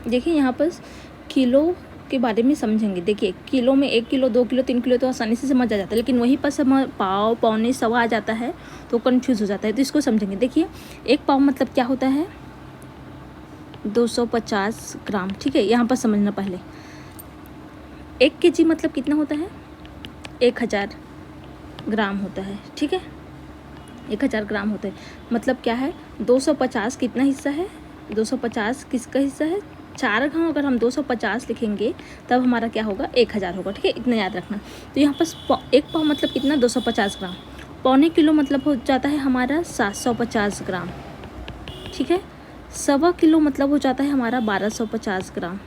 देखिए यहाँ पर किलो के बारे में समझेंगे। देखिए किलो में 1 किलो 2 किलो 3 किलो तो आसानी से समझ आ जाता है, लेकिन वहीं पर पाव पौने सवा आ जाता है तो कन्फ्यूज़ हो जाता है। तो इसको समझेंगे। देखिए 1 पाव मतलब क्या होता है 250 ग्राम। ठीक है, यहाँ पर समझना पहले। 1 केजी मतलब कितना होता है 1000 ग्राम होता है। ठीक है, 1000 ग्राम होता है। मतलब क्या है 250 कितना हिस्सा है 250 किसका हिस्सा है 4 घाव। अगर हम 250 लिखेंगे तब हमारा क्या होगा 1000 होगा। ठीक है, इतना याद रखना। तो यहाँ पर 1 पाव मतलब कितना 250 ग्राम। पौने किलो मतलब हो जाता है हमारा 750 ग्राम। ठीक है, सवा किलो मतलब हो जाता है हमारा 1250 ग्राम।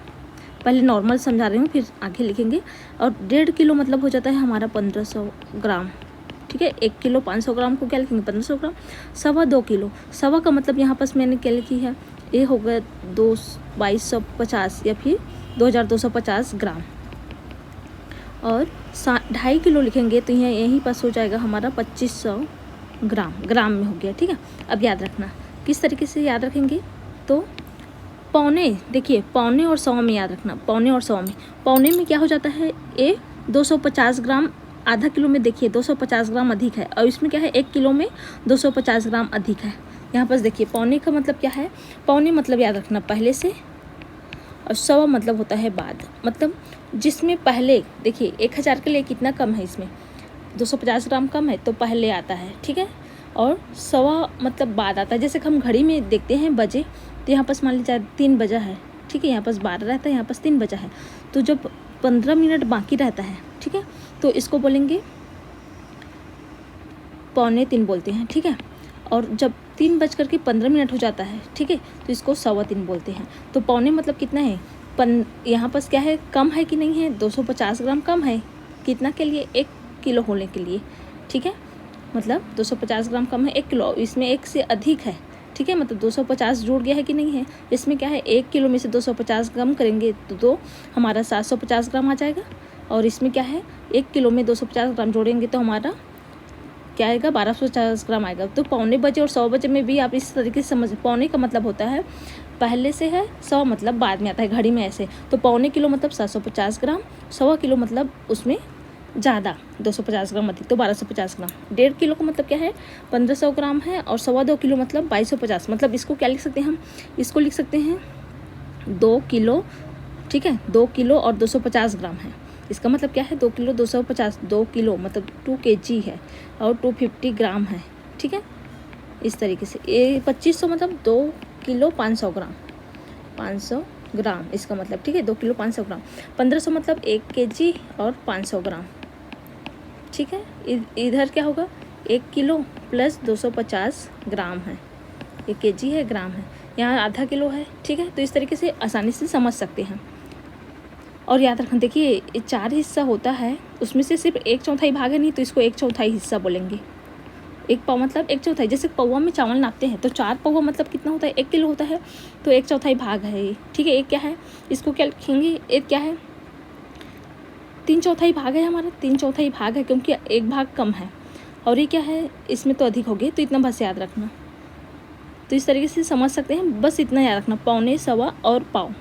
पहले नॉर्मल समझा रही हूँ फिर आगे लिखेंगे। और 1.5 किलो मतलब हो जाता है हमारा 1500 ग्राम। ठीक है, 1 किलो 500 ग्राम को क्या लिखेंगे 1500 ग्राम। सवा 2 किलो, सवा का मतलब यहाँ पास मैंने क्या लिखी है ये होगा 2250 या फिर 2250 ग्राम। और 2.5 किलो लिखेंगे तो यहाँ यहीं पास हो जाएगा हमारा 2500 ग्राम। ग्राम में हो गया। ठीक है, अब याद रखना किस तरीके से याद रखेंगे तो पौने, देखिए पौने और 100 में याद रखना। पौने और 100 में, पौने में क्या हो जाता है ये 250 ग्राम। आधा किलो में देखिए 250 ग्राम अधिक है, और इसमें क्या है 1 किलो में 250 ग्राम अधिक है। यहाँ पर देखिए पौने का मतलब क्या है, पौने मतलब याद रखना पहले से, और 100 मतलब होता है बाद। मतलब जिसमें पहले देखिए 1000 के लिए कितना कम है, इसमें 250 ग्राम कम है तो पहले आता है। ठीक है, और 100 मतलब बाद आता है। जैसे कि हम घड़ी में देखते हैं बजे, तो यहाँ पास मान लीजिए 3 बजा है। ठीक है, यहाँ पास 12 रहता है, यहाँ पास 3 बजा है। तो जब 15 मिनट बाकी रहता है, ठीक है, तो इसको बोलेंगे 2:45 बोलते हैं। ठीक है, और जब 3:15 हो जाता है, ठीक है, तो इसको 3:15 बोलते हैं। तो पौने मतलब कितना है यहाँ पास क्या है कम है कि नहीं है 250 ग्राम कम है। कितना के लिए 1 किलो होने के लिए। ठीक है, मतलब 250 ग्राम कम है 1 किलो, इसमें 1 से अधिक है। ठीक है, मतलब 250 जुड़ गया है कि नहीं है। इसमें क्या है 1 किलो में से 250 ग्राम करेंगे तो हमारा 750 ग्राम आ जाएगा। और इसमें क्या है 1 किलो में 250 ग्राम जोड़ेंगे तो हमारा क्या आएगा 1250 ग्राम आएगा। तो पौने बजे और 100 बजे में भी आप इस तरीके से समझ। पौने का मतलब होता है पहले से है, 100 मतलब बाद में आता है घड़ी में ऐसे। तो पौने किलो मतलब 750 ग्राम, 100 किलो मतलब उसमें ज़्यादा 250 ग्राम अधिक तो 1250 ग्राम। 1.5 किलो का मतलब क्या है 1500 ग्राम है, और 2.25 किलो मतलब 2250। मतलब इसको क्या लिख सकते हैं हम, इसको लिख सकते हैं 2 किलो। ठीक है, 2 किलो और 250 ग्राम है। इसका मतलब क्या है 2 किलो 250, 2 किलो मतलब 2 kg है, और 250 ग्राम है। ठीक है, इस तरीके से ये 2500 मतलब 2 किलो 500 ग्राम। 500 ग्राम इसका मतलब। ठीक है, 2 किलो 500 ग्राम। 1500 मतलब 1 kg और 500 ग्राम। ठीक है, इधर क्या होगा 1 किलो प्लस 250 ग्राम है। 1 kg है, ग्राम है, यहाँ आधा किलो है। ठीक है, तो इस तरीके से आसानी से समझ सकते हैं। और याद रखना देखिए ये 4 हिस्सा होता है, उसमें से सिर्फ 1/4 भाग है नहीं, तो इसको 1/4 हिस्सा बोलेंगे। 1 पाव मतलब 1/4। जैसे पौवा में चावल नापते हैं तो 4 पौवा मतलब कितना होता है 1 किलो होता है, तो 1/4 भाग है ये। ठीक है, एक क्या है इसको क्या लिखेंगे, एक क्या है 3/4 भाग है हमारा, 3/4 भाग है क्योंकि 1 भाग कम है। और ये क्या है इसमें तो अधिक हो गए, तो इतना बस याद रखना। तो इस तरीके से समझ सकते हैं, बस इतना याद रखना, पौने, सवा और पाव।